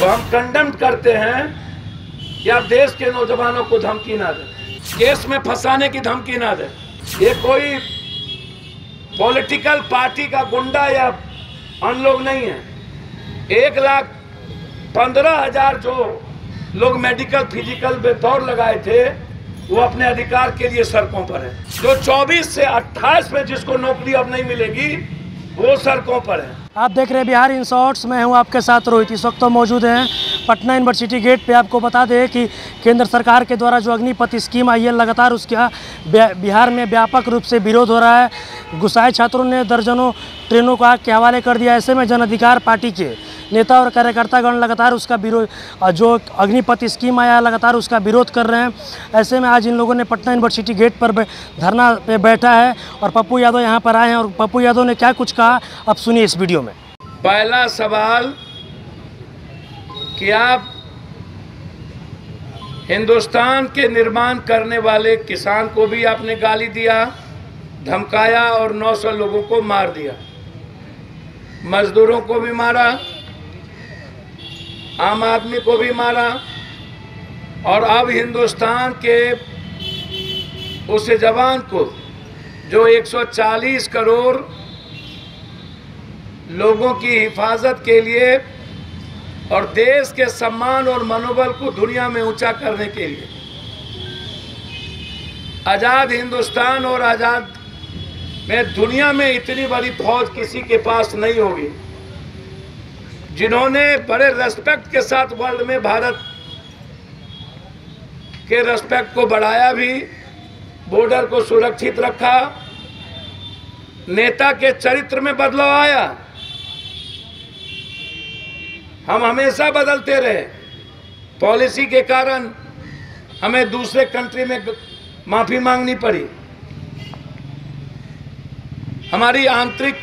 तो हम कंडेम करते हैं कि आप देश के नौजवानों को धमकी ना दें, केस में फंसाने की धमकी ना दें। ये कोई पॉलिटिकल पार्टी का गुंडा या अन्य लोग नहीं है। 1,15,000 जो लोग मेडिकल फिजिकल में दौड़ लगाए थे वो अपने अधिकार के लिए सड़कों पर है। जो 24 से 28 में जिसको नौकरी अब नहीं मिलेगी वो सड़कों पर है। आप देख रहे हैं बिहार इन शॉर्ट्स। मैं हूं आपके साथ रोहित। इस वक्त तो मौजूद हैं पटना यूनिवर्सिटी गेट पे। आपको बता दें कि केंद्र सरकार के द्वारा जो अग्निपथ स्कीम आई है लगातार उसका बिहार में व्यापक रूप से विरोध हो रहा है। गुस्साए छात्रों ने दर्जनों ट्रेनों को आग के हवाले कर दिया। ऐसे में जन अधिकार पार्टी के नेता और कार्यकर्तागण लगातार उसका विरोध, जो अग्निपथ स्कीम आया लगातार उसका विरोध कर रहे हैं। ऐसे में आज इन लोगों ने पटना यूनिवर्सिटी गेट पर धरना पे बैठा है और पप्पू यादव यहाँ पर आए हैं और पप्पू यादव ने क्या कुछ कहा अब सुनिए इस वीडियो में। पहला सवाल कि आप हिंदुस्तान के निर्माण करने वाले किसान को भी आपने गाली दिया, धमकाया और 900 लोगों को मार दिया, मजदूरों को भी मारा, आम आदमी को भी मारा और अब हिंदुस्तान के उस जवान को जो 140 करोड़ लोगों की हिफाजत के लिए और देश के सम्मान और मनोबल को दुनिया में ऊंचा करने के लिए, आज़ाद हिंदुस्तान और आज़ाद में दुनिया में इतनी बड़ी फौज किसी के पास नहीं होगी, जिन्होंने बड़े रेस्पेक्ट के साथ वर्ल्ड में भारत के रेस्पेक्ट को बढ़ाया भी, बॉर्डर को सुरक्षित रखा, नेता के चरित्र में बदलाव आया। हम हमेशा बदलते रहे, पॉलिसी के कारण हमें दूसरे कंट्री में माफी मांगनी पड़ी, हमारी आंतरिक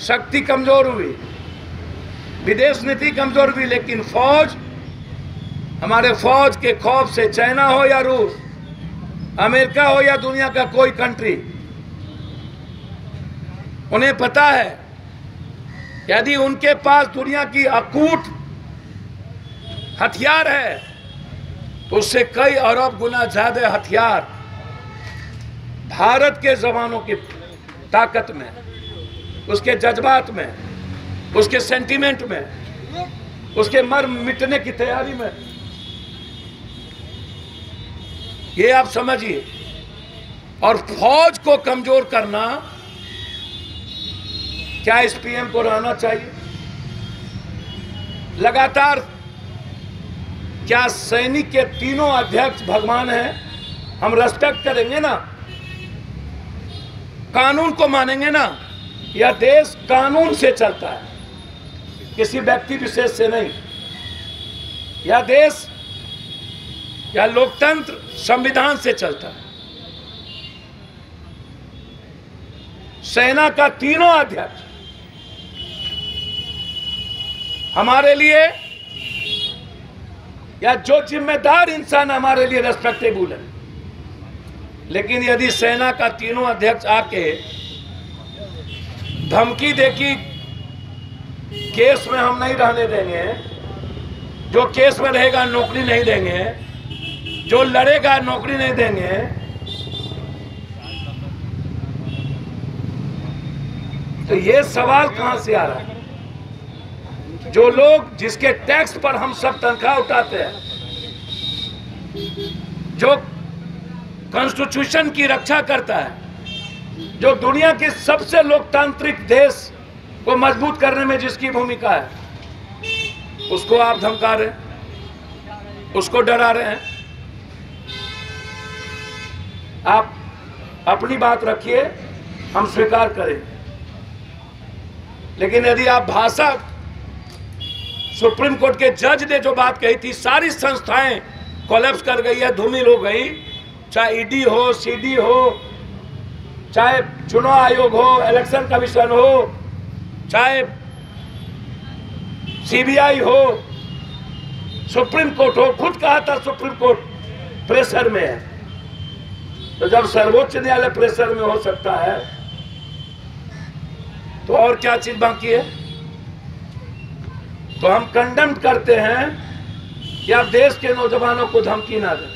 शक्ति कमजोर हुई, विदेश नीति कमजोर हुई, लेकिन फौज, हमारे फौज के खौफ से चाइना हो या रूस, अमेरिका हो या दुनिया का कोई कंट्री, उन्हें पता है यदि उनके पास दुनिया की अकूट हथियार है तो उससे कई अरब गुना ज्यादा हथियार भारत के जवानों की ताकत में, उसके जज्बात में, उसके सेंटीमेंट में, उसके मर मिटने की तैयारी में, ये आप समझिए। और फौज को कमजोर करना क्या इस पीएम को रहना चाहिए? लगातार क्या सैनिक के तीनों अध्यक्ष भगवान हैं? हम रेस्पेक्ट करेंगे ना, कानून को मानेंगे ना। यह देश कानून से चलता है, किसी व्यक्ति विशेष से नहीं। यह देश, यह लोकतंत्र संविधान से चलता है। सेना का तीनों अध्यक्ष हमारे लिए, या जो जिम्मेदार इंसान हमारे लिए रेस्पेक्टेबल है, लेकिन यदि सेना का तीनों अध्यक्ष आके धमकी दे कि केस में हम नहीं रहने देंगे, जो केस में रहेगा नौकरी नहीं देंगे, जो लड़ेगा नौकरी नहीं देंगे, तो ये सवाल कहां से आ रहा है? जो लोग, जिसके टैक्स पर हम सब तनख्वाह उठाते हैं, जो कॉन्स्टिट्यूशन की रक्षा करता है, जो दुनिया के सबसे लोकतांत्रिक देश को मजबूत करने में जिसकी भूमिका है, उसको आप धमका रहे हैं, उसको डरा रहे हैं। आप अपनी बात रखिए, हम स्वीकार करें, लेकिन यदि आप भाषा, सुप्रीम कोर्ट के जज ने जो बात कही थी, सारी संस्थाएं कोलैप्स कर गई है, धूमिल हो गई, चाहे ईडी हो, सीडी हो, चाहे चुनाव आयोग हो, इलेक्शन कमीशन हो, चाहे सीबीआई हो, सुप्रीम कोर्ट हो। खुद कहा था सुप्रीम कोर्ट प्रेशर में है, तो जब सर्वोच्च न्यायालय प्रेशर में हो सकता है तो और क्या चीज बाकी है? तो हम कंडेम करते हैं कि आप देश के नौजवानों को धमकी ना दें,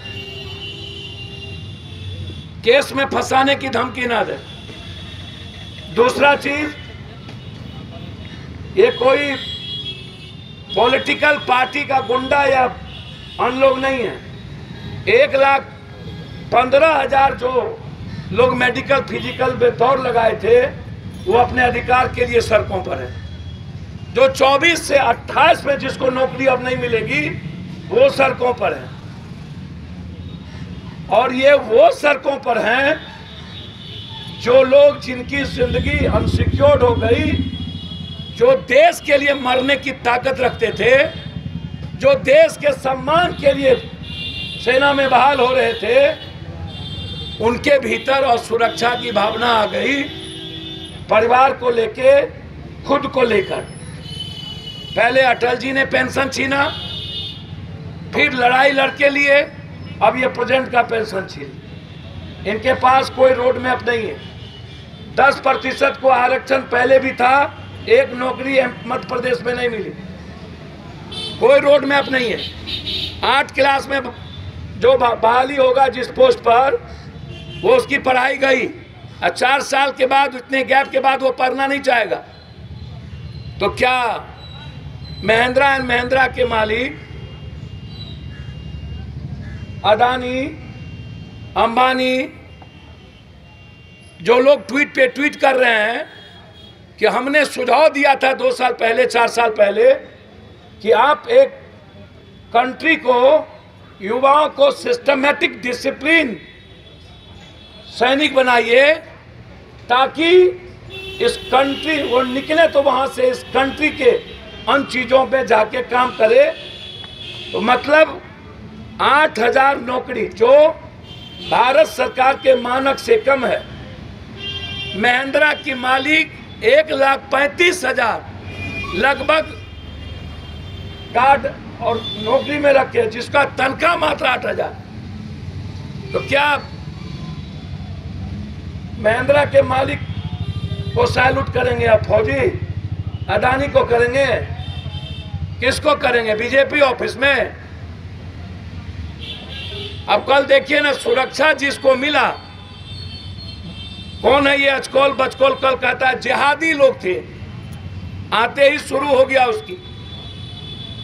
केस में फंसाने की धमकी ना दें। दूसरा चीज, ये कोई पॉलिटिकल पार्टी का गुंडा या अन लोग नहीं है। 1,15,000 जो लोग मेडिकल फिजिकल में दौड़ लगाए थे वो अपने अधिकार के लिए सड़कों पर है। जो 24 से 28 में जिसको नौकरी अब नहीं मिलेगी वो सड़कों पर है। और ये वो सड़कों पर हैं जो लोग जिनकी जिंदगी अनसिक्योर्ड हो गई, जो देश के लिए मरने की ताकत रखते थे, जो देश के सम्मान के लिए सेना में बहाल हो रहे थे, उनके भीतर और सुरक्षा की भावना आ गई। परिवार को लेके, खुद को लेकर। पहले अटल जी ने पेंशन छीना, फिर लड़ाई लड़के लिए, अब ये प्रेजेंट का पेंशन छीन। इनके पास कोई रोड मैप नहीं है। 10% को आरक्षण पहले भी था, एक नौकरी मध्य प्रदेश में नहीं मिली। कोई रोड मैप नहीं है। 8 क्लास में जो बहाली होगा जिस पोस्ट पर, वो उसकी पढ़ाई गई। 4 साल के बाद, इतने गैप के बाद वो पढ़ना नहीं चाहेगा। तो क्या महिंद्रा एंड महिंद्रा के मालिक अदानी, अंबानी, जो लोग ट्वीट पे ट्वीट कर रहे हैं कि हमने सुझाव दिया था 2 साल पहले, 4 साल पहले, कि आप एक कंट्री को, युवाओं को सिस्टमैटिक डिसिप्लिन सैनिक बनाइए ताकि इस कंट्री, वो निकले तो वहां से इस कंट्री के अन चीजों पे जाके काम करे। तो मतलब 8,000 नौकरी जो भारत सरकार के मानक से कम है। महिंद्रा की मालिक 1,35,000 लगभग कार्ड और नौकरी में रखे, जिसका तनख्वाह मात्र 8,000। तो क्या महिंद्रा के मालिक को सैल्यूट करेंगे आप? फौजी अदानी को करेंगे? किसको करेंगे? बीजेपी ऑफिस में? अब कल देखिए ना, सुरक्षा जिसको मिला, कौन है ये अचकोल बचकोल? कल कहता है जिहादी लोग थे, आते ही शुरू हो गया उसकी।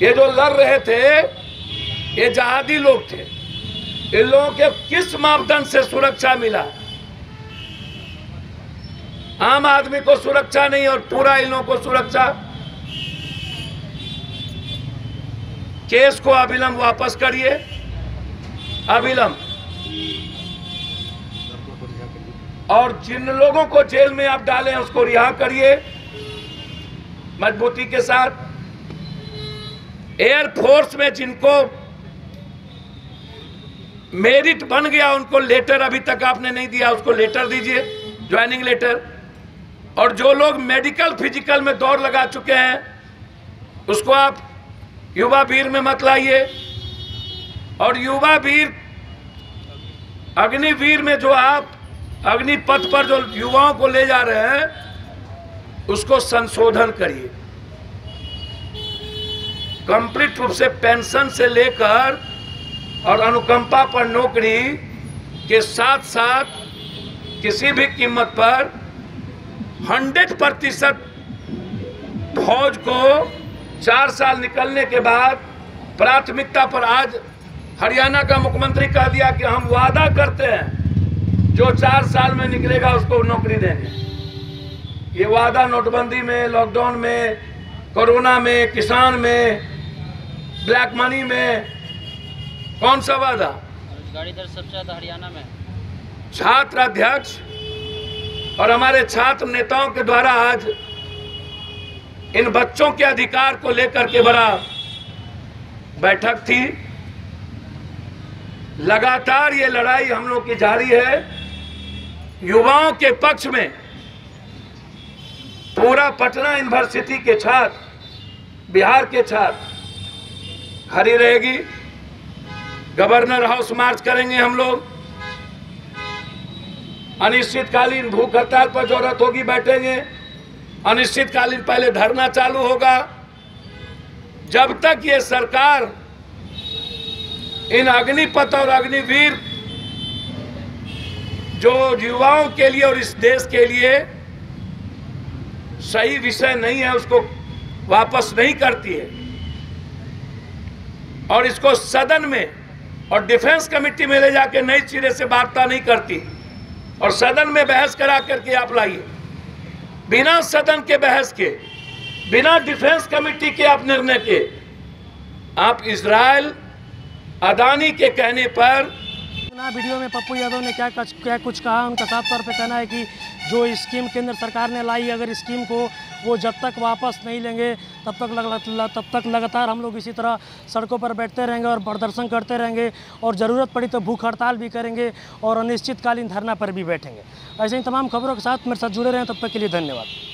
ये जो लड़ रहे थे ये जिहादी लोग थे। इन लोगों के किस मापदंड से सुरक्षा मिला? आम आदमी को सुरक्षा नहीं और पूरा इन लोगों को सुरक्षा। केस को अविलंब वापस करिए, अविलंब। और जिन लोगों को जेल में आप डालें उसको रिहा करिए मजबूती के साथ। एयरफोर्स में जिनको मेरिट बन गया उनको लेटर अभी तक आपने नहीं दिया, उसको लेटर दीजिए, ज्वाइनिंग लेटर। और जो लोग मेडिकल फिजिकल में दौड़ लगा चुके हैं उसको आप युवा वीर में मत लाइए। और युवा वीर, अग्निवीर में जो आप अग्निपथ पर जो युवाओं को ले जा रहे हैं उसको संशोधन करिए। कंप्लीट रूप से पेंशन से लेकर और अनुकंपा पर नौकरी के साथ साथ किसी भी कीमत पर 100% फौज को 4 साल निकलने के बाद प्राथमिकता पर। आज हरियाणा का मुख्यमंत्री कह दिया कि हम वादा करते हैं जो 4 साल में निकलेगा उसको नौकरी देंगे। ये वादा नोटबंदी में, लॉकडाउन में, कोरोना में, किसान में, ब्लैक मनी में, कौन सा वादा? रोजगारी दर सबसे ज्यादा हरियाणा में। छात्र अध्यक्ष और हमारे छात्र नेताओं के द्वारा आज इन बच्चों के अधिकार को लेकर के बड़ा बैठक थी। लगातार ये लड़ाई हम लोग की जारी है। युवाओं के पक्ष में पूरा पटना यूनिवर्सिटी के छात्र, बिहार के छात्र खड़ी रहेगी। गवर्नर हाउस मार्च करेंगे हम लोग। अनिश्चितकालीन भूख हड़ताल पर जरूरत होगी बैठेंगे। अनिश्चितकालीन पहले धरना चालू होगा, जब तक ये सरकार इन अग्निपथ और अग्निवीर जो युवाओं के लिए और इस देश के लिए सही विषय नहीं है उसको वापस नहीं करती है और इसको सदन में और डिफेंस कमेटी में ले जाके नई सिरे से वार्ता नहीं करती और सदन में बहस करा करके आप लाइए, बिना सदन के बहस के, बिना डिफेंस कमेटी के आप निर्णय के आप इजराइल अदानी के कहने पर। वीडियो में पप्पू यादव ने क्या कुछ कहा, उनका साफ तौर पे कहना है कि जो स्कीम केंद्र सरकार ने लाई, अगर स्कीम को वो जब तक वापस नहीं लेंगे तब तक लगातार हम लोग इसी तरह सड़कों पर बैठते रहेंगे और प्रदर्शन करते रहेंगे और ज़रूरत पड़ी तो भूख हड़ताल भी करेंगे और अनिश्चितकालीन धरना पर भी बैठेंगे। ऐसे ही तमाम खबरों के साथ मेरे साथ जुड़े रहें, तब तक के लिए धन्यवाद।